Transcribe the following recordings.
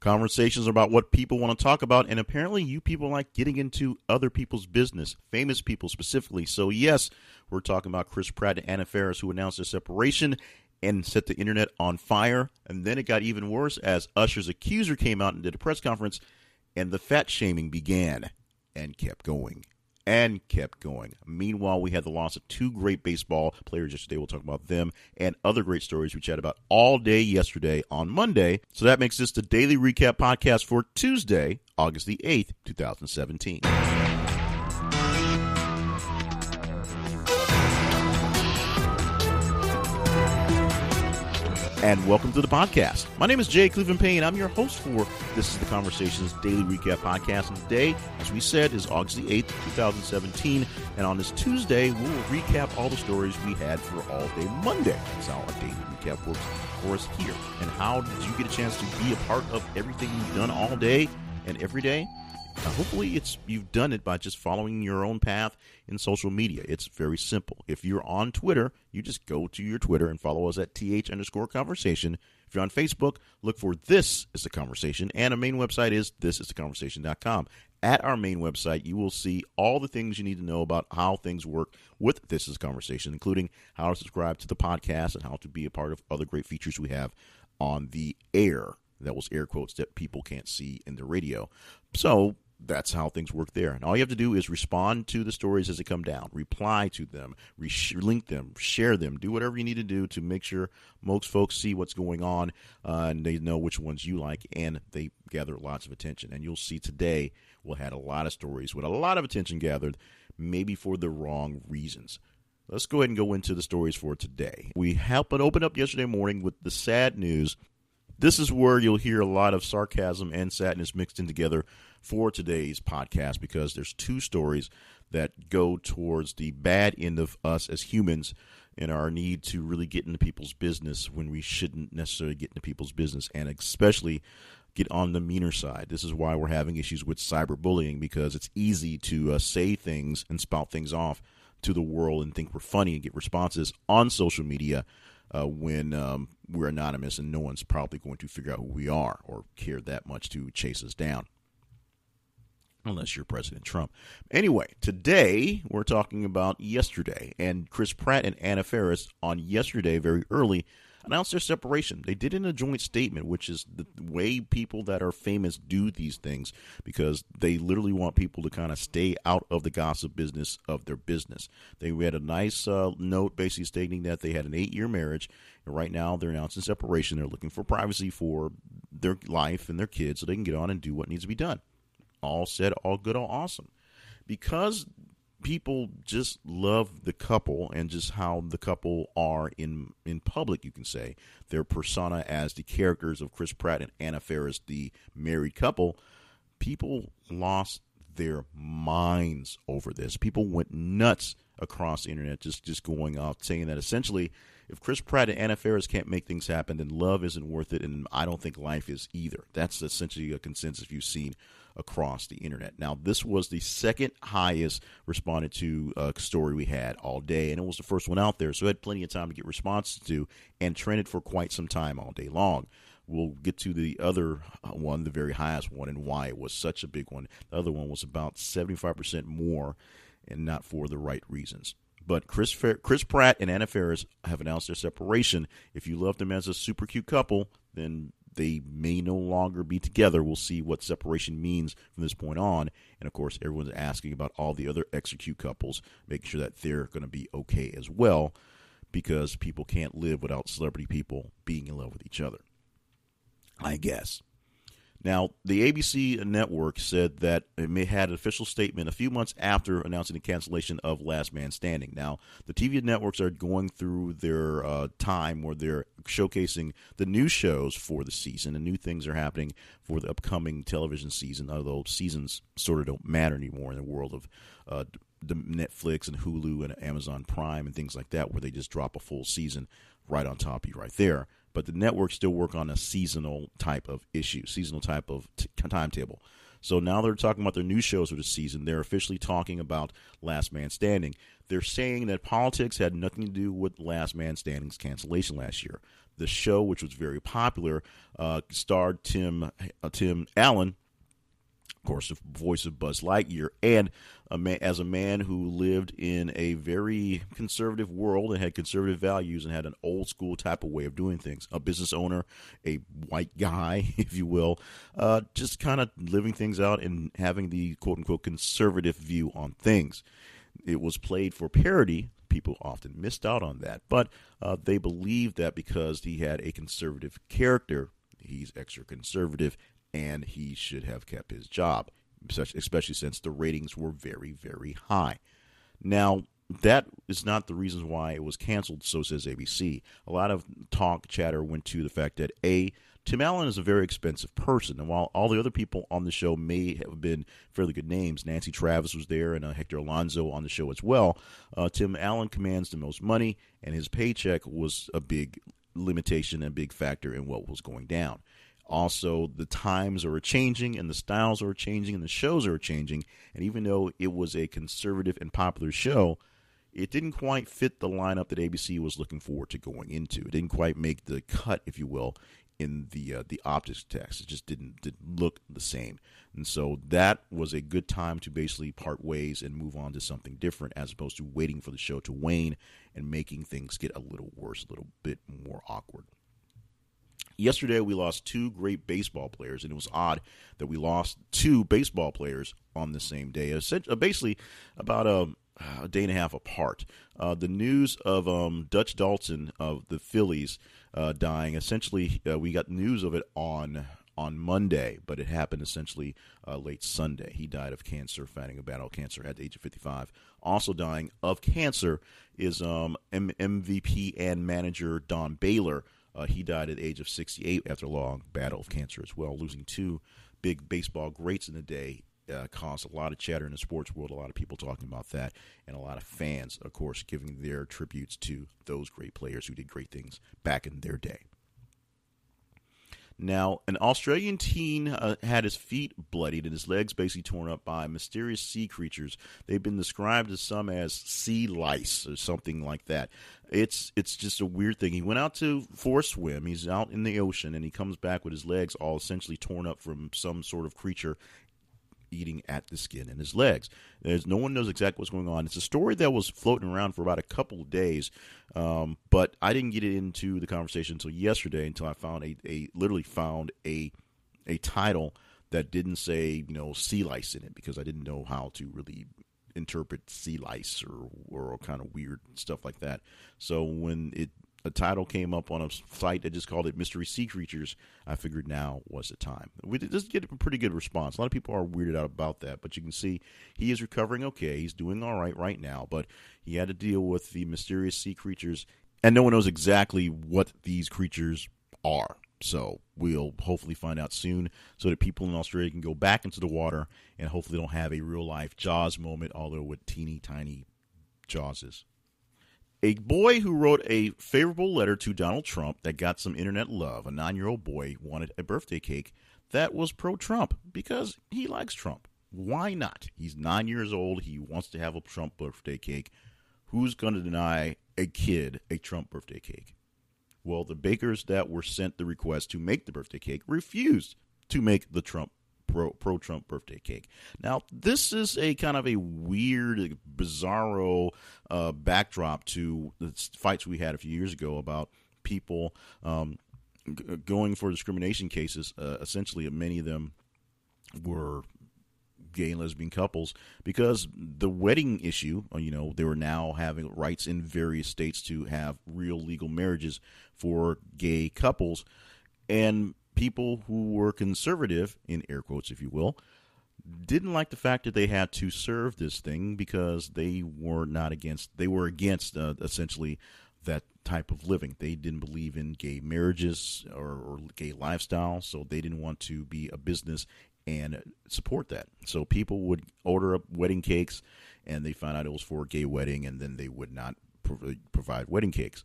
Conversations about what people want to talk about, and apparently you people like getting into other people's business, famous people specifically. So yes, we're talking about Chris Pratt and Anna Faris, who announced their separation and set the internet on fire. And then it got even worse as Usher's accuser came out and did a press conference, and the fat shaming began and kept going. And kept going. Meanwhile, we had the loss of two great baseball players yesterday. We'll talk about them and other great stories we chatted about all day yesterday on Monday. So that makes this the Daily Recap Podcast for Tuesday, August the 8th, 2017. And welcome to the podcast. My name is Jay Cleveland Payne. I'm your host for This is the Conversations Daily Recap Podcast. And today, as we said, is August the 8th, 2017. And on this Tuesday, we'll recap all the stories we had for All Day Monday. That's how a daily recap works for us here. And how did you get a chance to be a part of everything you've done all day and every day? Hopefully you've done it by just following your own path in social media. It's very simple. If you're on Twitter, you just go to your Twitter and follow us at th_conversation. If you're on Facebook, look for This is the Conversation, and our main website is thisistheconversation.com. At our main website, you will see all the things you need to know about how things work with This is the Conversation, including how to subscribe to the podcast and how to be a part of other great features we have on the air. That was air quotes that people can't see in the radio. So that's how things work there. And all you have to do is respond to the stories as they come down, reply to them, link them, share them, do whatever you need to do to make sure most folks see what's going on and they know which ones you like, and they gather lots of attention. And you'll see today we'll had a lot of stories with a lot of attention gathered, maybe for the wrong reasons. Let's go ahead and go into the stories for today. We opened up yesterday morning with the sad news. This is where you'll hear a lot of sarcasm and sadness mixed in together for today's podcast, because there's two stories that go towards the bad end of us as humans and our need to really get into people's business when we shouldn't necessarily get into people's business, and especially get on the meaner side. This is why we're having issues with cyberbullying, because it's easy to say things and spout things off to the world and think we're funny and get responses on social media when we're anonymous and no one's probably going to figure out who we are or care that much to chase us down. Unless you're President Trump. Anyway, today we're talking about yesterday, and Chris Pratt and Anna Faris on yesterday very early announced their separation. They did it in a joint statement, which is the way people that are famous do these things, because they literally want people to kind of stay out of the gossip business of their business. They had a nice note basically stating that they had an 8-year marriage, and right now they're announcing separation. They're looking for privacy for their life and their kids so they can get on and do what needs to be done. All said, all good, all awesome. Because people just love the couple and just how the couple are in public, you can say. Their persona as the characters of Chris Pratt and Anna Faris, the married couple, people lost their minds over this. People went nuts across the internet just going off saying that essentially if Chris Pratt and Anna Faris can't make things happen, then love isn't worth it, and I don't think life is either. That's essentially a consensus you've seen across the internet. Now, this was the second highest responded to story we had all day, and it was the first one out there, so it had plenty of time to get responses to, and trended for quite some time all day long. We'll get to the other one, the very highest one, and why it was such a big one. The other one was about 75% more, and not for the right reasons. But Chris Pratt and Anna Faris have announced their separation. If you love them as a super cute couple, then they may no longer be together. We'll see what separation means from this point on. And, of course, everyone's asking about all the other extra cute couples, making sure that they're going to be okay as well, because people can't live without celebrity people being in love with each other, I guess. Now, the ABC network said that it had an official statement a few months after announcing the cancellation of Last Man Standing. Now, the TV networks are going through their time where they're showcasing the new shows for the season, and new things are happening for the upcoming television season, although seasons sort of don't matter anymore in the world of the Netflix and Hulu and Amazon Prime and things like that, where they just drop a full season right on top of you right there. But the networks still work on a seasonal type of issue, seasonal type of timetable. So now they're talking about their new shows for the season. They're officially talking about Last Man Standing. They're saying that politics had nothing to do with Last Man Standing's cancellation last year. The show, which was very popular, starred Tim Allen, of course, the voice of Buzz Lightyear, and as a man who lived in a very conservative world and had conservative values and had an old school type of way of doing things. A business owner, a white guy, if you will, just kind of living things out and having the quote-unquote conservative view on things. It was played for parody. People often missed out on that, but they believed that because he had a conservative character, he's extra conservative, and he should have kept his job, especially since the ratings were very, very high. Now, that is not the reasons why it was canceled, so says ABC. A lot of chatter went to the fact that, A, Tim Allen is a very expensive person, and while all the other people on the show may have been fairly good names, Nancy Travis was there and Hector Alonso on the show as well, Tim Allen commands the most money, and his paycheck was a big limitation and a big factor in what was going down. Also, the times are changing, and the styles are changing, and the shows are changing. And even though it was a conservative and popular show, it didn't quite fit the lineup that ABC was looking forward to going into. It didn't quite make the cut, if you will, in the optics text. It just didn't look the same. And so that was a good time to basically part ways and move on to something different, as opposed to waiting for the show to wane and making things get a little worse, a little bit more awkward. Yesterday, we lost two great baseball players, and it was odd that we lost two baseball players on the same day, basically about a day and a half apart. The news of Dutch Daulton of the Phillies dying, essentially, we got news of it on Monday, but it happened essentially late Sunday. He died of cancer, fighting a battle of cancer at the age of 55. Also dying of cancer is MVP and manager Don Baylor. He died at the age of 68 after a long battle of cancer as well. Losing two big baseball greats in the day caused a lot of chatter in the sports world, a lot of people talking about that, and a lot of fans, of course, giving their tributes to those great players who did great things back in their day. Now, an Australian teen had his feet bloodied and his legs basically torn up by mysterious sea creatures. They've been described as some as sea lice or something like that. It's just a weird thing. He went out for a swim. He's out in the ocean, and he comes back with his legs all essentially torn up from some sort of creature eating at the skin in his legs. No one knows exactly what's going on. It's a story that was floating around for about a couple of days, but I didn't get into the conversation until yesterday, until I found literally found a title that didn't say sea lice in it, because I didn't know how to really interpret sea lice or kind of weird stuff like that. So when a title came up on a site that just called it Mystery Sea Creatures, I figured now was the time. We did just get a pretty good response. A lot of people are weirded out about that, but you can see he is recovering okay. He's doing all right now, but he had to deal with the mysterious sea creatures, and no one knows exactly what these creatures are. So we'll hopefully find out soon, so that people in Australia can go back into the water and hopefully don't have a real-life Jaws moment, although with teeny tiny Jawses. A boy who wrote a favorable letter to Donald Trump that got some internet love, a 9-year-old boy, wanted a birthday cake that was pro-Trump because he likes Trump. Why not? He's 9 years old. He wants to have a Trump birthday cake. Who's going to deny a kid a Trump birthday cake? Well, the bakers that were sent the request to make the birthday cake refused to make the pro-Trump birthday cake. Now, this is a kind of a weird, bizarro backdrop to the fights we had a few years ago about people going for discrimination cases. Essentially, many of them were gay and lesbian couples, because the wedding issue, they were now having rights in various states to have real legal marriages for gay couples, and people who were conservative, in air quotes if you will, didn't like the fact that they had to serve this thing, because they were against essentially that type of living. They didn't believe in gay marriages or gay lifestyle, so they didn't want to be a business and support that. So people would order up wedding cakes, and they found out it was for a gay wedding, and then they would not provide wedding cakes.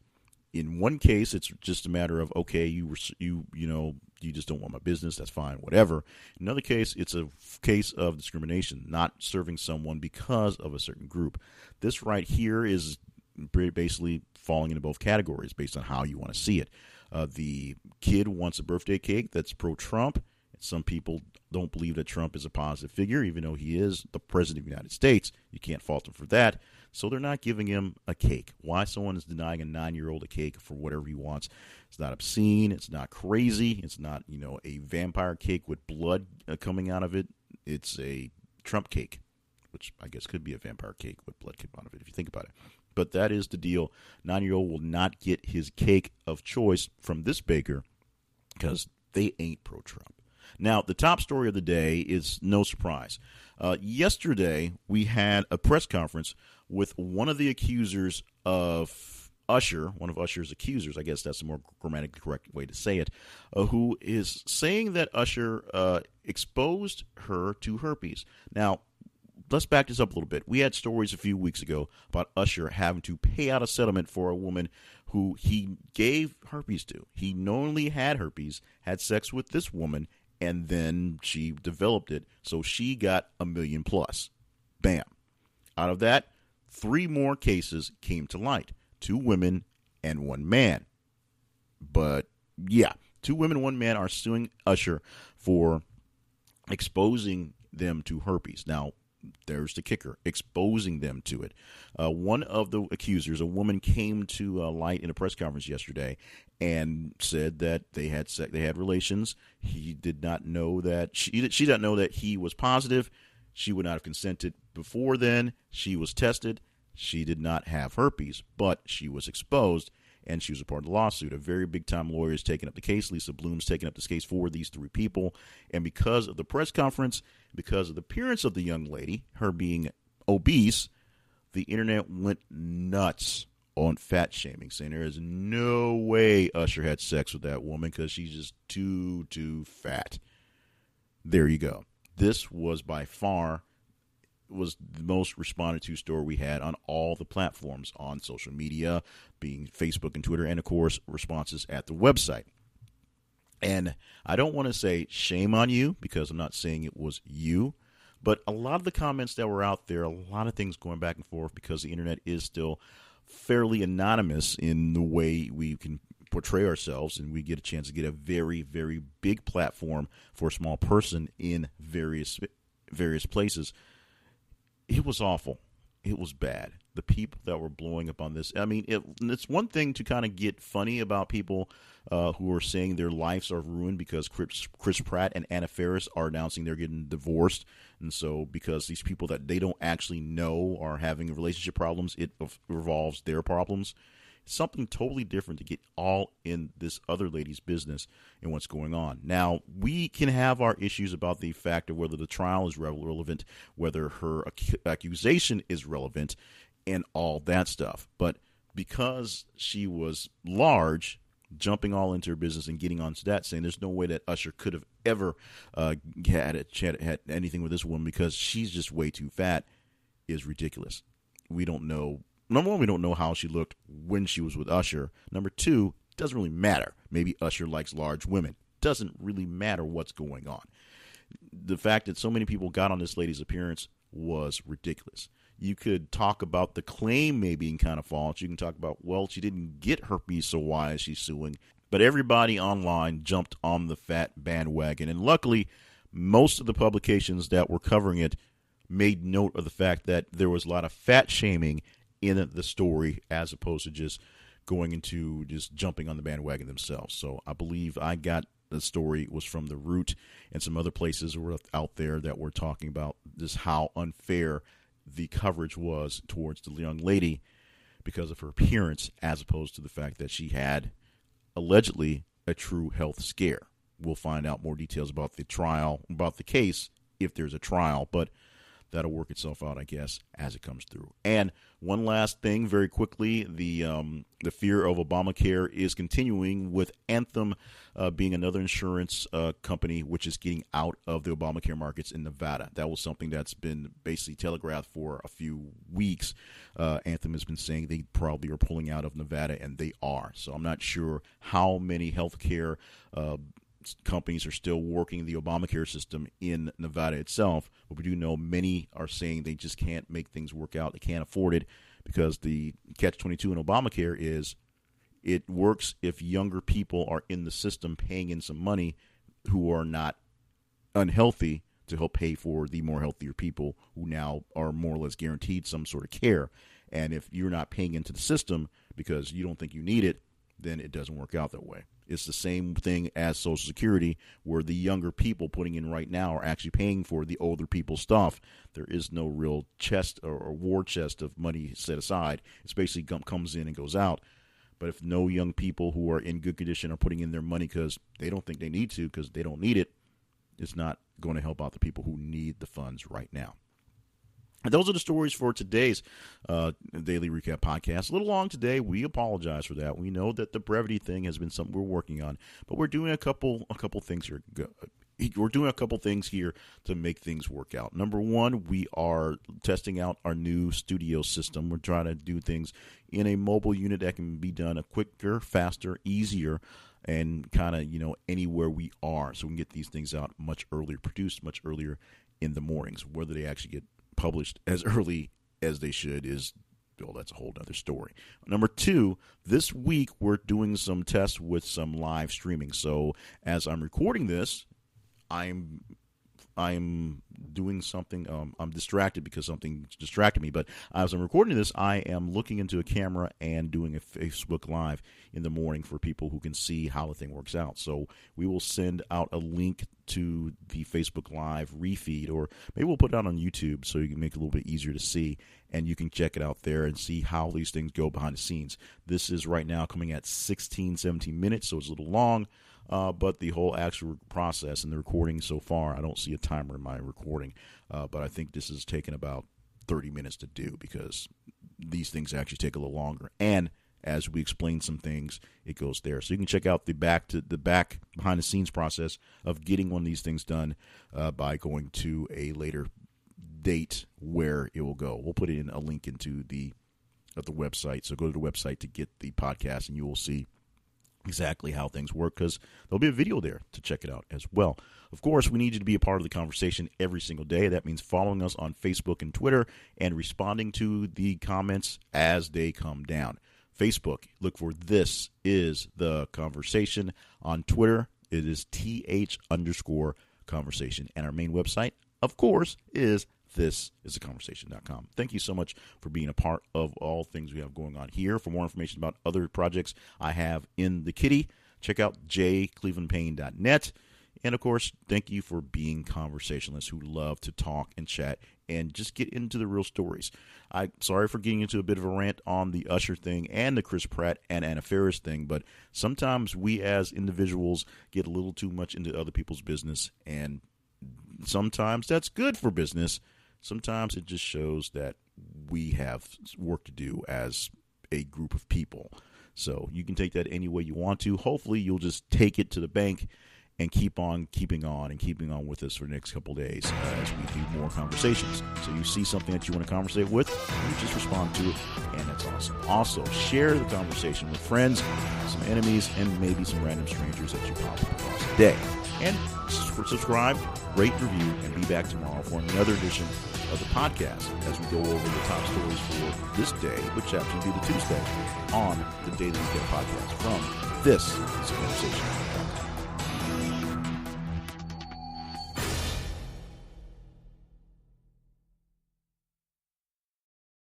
In one case, it's just a matter of, okay, you just don't want my business, that's fine, whatever. In another case, it's a case of discrimination, not serving someone because of a certain group. This right here is basically falling into both categories based on how you want to see it. The kid wants a birthday cake that's pro-Trump. Some people don't believe that Trump is a positive figure, even though he is the president of the United States. You can't fault him for that. So they're not giving him a cake. Why someone is denying a 9-year-old a cake for whatever he wants? It's not obscene. It's not crazy. It's not, a vampire cake with blood coming out of it. It's a Trump cake, which I guess could be a vampire cake with blood coming out of it if you think about it. But that is the deal. 9-year-old will not get his cake of choice from this baker because they ain't pro-Trump. Now, the top story of the day is no surprise. Yesterday, we had a press conference with one of the accusers of Usher, one of Usher's accusers, I guess that's the more grammatically correct way to say it, who is saying that Usher exposed her to herpes. Now, let's back this up a little bit. We had stories a few weeks ago about Usher having to pay out a settlement for a woman who he gave herpes to. He knowingly had herpes, had sex with this woman, and then she developed it, so she got $1 million plus. Bam. Out of that, 3 more cases came to light. 2 women and 1 man. But, yeah, 2 women, 1 man are suing Usher for exposing them to herpes. Now, there's the kicker, exposing them to it. One of the accusers, a woman, came to light in a press conference yesterday and said that they had relations. He did not know that she didn't know that he was positive. She would not have consented before then. She was tested. She did not have herpes, but she was exposed, and she was a part of the lawsuit. A very big-time lawyer is taking up the case. Lisa Bloom's taking up this case for these 3 people. And because of the press conference, because of the appearance of the young lady, her being obese, the internet went nuts on fat shaming, saying there is no way Usher had sex with that woman because she's just too fat. There you go. This was by far was the most responded to story we had on all the platforms on social media, being Facebook and Twitter, and of course responses at the website. And I don't want to say shame on you because I'm not saying it was you, but a lot of the comments that were out there, a lot of things going back and forth because the internet is still fairly anonymous in the way we can portray ourselves, and we get a chance to get a very, very big platform for a small person in various places. It was awful. It was bad. The people that were blowing up on this. I mean, it's one thing to kind of get funny about people who are saying their lives are ruined because Chris Pratt and Anna Faris are announcing they're getting divorced. And so because these people that they don't actually know are having relationship problems, it revolves their problems. It's something totally different to get all in this other lady's business and what's going on. Now, we can have our issues about the fact of whether the trial is relevant, whether her accusation is relevant, and all that stuff. But because she was large, jumping all into her business and getting onto that, saying there's no way that Usher could have ever had anything with this woman because she's just way too fat, is ridiculous. We don't know. Number one, we don't know how she looked when she was with Usher. Number 2, it doesn't really matter. Maybe Usher likes large women. Doesn't really matter what's going on. The fact that so many people got on this lady's appearance was ridiculous. You could talk about the claim maybe being kind of false. You can talk about, well, she didn't get herpes, so why is she suing? But everybody online jumped on the fat bandwagon. And luckily, most of the publications that were covering it made note of the fact that there was a lot of fat shaming in the story as opposed to just going into just jumping on the bandwagon themselves. So I believe I got the story was from The Root and some other places were out there that were talking about just how unfair the coverage was towards the young lady because of her appearance as opposed to the fact that she had allegedly a true health scare. We'll find out more details about the trial, about the case, if there's a trial, but that'll work itself out, I guess, as it comes through. And one last thing, very quickly, the fear of Obamacare is continuing with Anthem being another insurance company which is getting out of the Obamacare markets in Nevada. That was something that's been basically telegraphed for a few weeks. Anthem has been saying they probably are pulling out of Nevada, and they are. So I'm not sure how many healthcare companies are still working the Obamacare system in Nevada itself, but we do know many are saying they just can't make things work out. They can't afford it because the catch-22 in Obamacare is It works if younger people are in the system paying in some money who are not unhealthy to help pay for the more healthier people who now are more or less guaranteed some sort of care. And if you're not paying into the system because you don't think you need it, then it doesn't work out that way. It's the same thing as Social Security, where the younger people putting in right now are actually paying for the older people's stuff. There is no real chest or war chest of money set aside. It's basically comes in and goes out. But if no young people who are in good condition are putting in their money because they don't think they need to, because they don't need it, it's not going to help out the people who need the funds right now. And those are the stories for today's Daily Recap podcast. A little long today. We apologize for that. We know that the brevity thing has been something we're working on, but we're doing a couple things here. We're doing a couple things here to make things work out. Number one, we are testing out our new studio system. We're trying to do things in a mobile unit that can be done quicker, faster, easier, and kind of, anywhere we are. So we can get these things out much earlier, produced much earlier in the mornings. Whether they actually get published as early as they should that's a whole other story. Number two, this week we're doing some tests with some live streaming. So as I'm recording this, I'm doing something. I'm distracted because something distracted me. But as I'm recording this, I am looking into a camera and doing a Facebook Live in the morning for people who can see how the thing works out. So we will send out a link to the Facebook Live refeed, or maybe we'll put it out on YouTube so you can make it a little bit easier to see, and you can check it out there and see how these things go behind the scenes. This is right now coming at 16, 17 minutes, so it's a little long. But the whole actual process and the recording so far, I don't see a timer in my recording, but I think this is taking about 30 minutes to do because these things actually take a little longer. And as we explain some things, it goes there. So you can check out the back behind the scenes process of getting one of these things done by going to a later date where it will go. We'll put it in a link into the website. So go to the website to get the podcast, and you will see exactly how things work, because there'll be a video there to check it out as well. Of course, we need you to be a part of the conversation every single day. That means following us on Facebook and Twitter and responding to the comments as they come down. Facebook, look for This Is The Conversation. On Twitter, it is th_conversation. And our main website, of course, is thisistheconversation.com. Thank you so much for being a part of all things we have going on here. For more information about other projects I have in the kitty, check out jclevelandpayne.net. And, of course, thank you for being conversationalists who love to talk and chat and just get into the real stories. I'm sorry for getting into a bit of a rant on the Usher thing and the Pratt and Anna Faris thing, but sometimes we as individuals get a little too much into other people's business, and sometimes that's good for business. Sometimes it just shows that we have work to do as a group of people. So you can take that any way you want to. Hopefully you'll just take it to the bank and keep on keeping on with us for the next couple of days as we do more conversations. So you see something that you want to conversate with, you just respond to it, and that's awesome. Also, share the conversation with friends, some enemies, and maybe some random strangers that you pop across the day. And subscribe, rate, review, and be back tomorrow for another edition of the podcast as we go over the top stories for this day, which happens to be the Tuesday on the Daily Recap podcast from This Is the Conversation.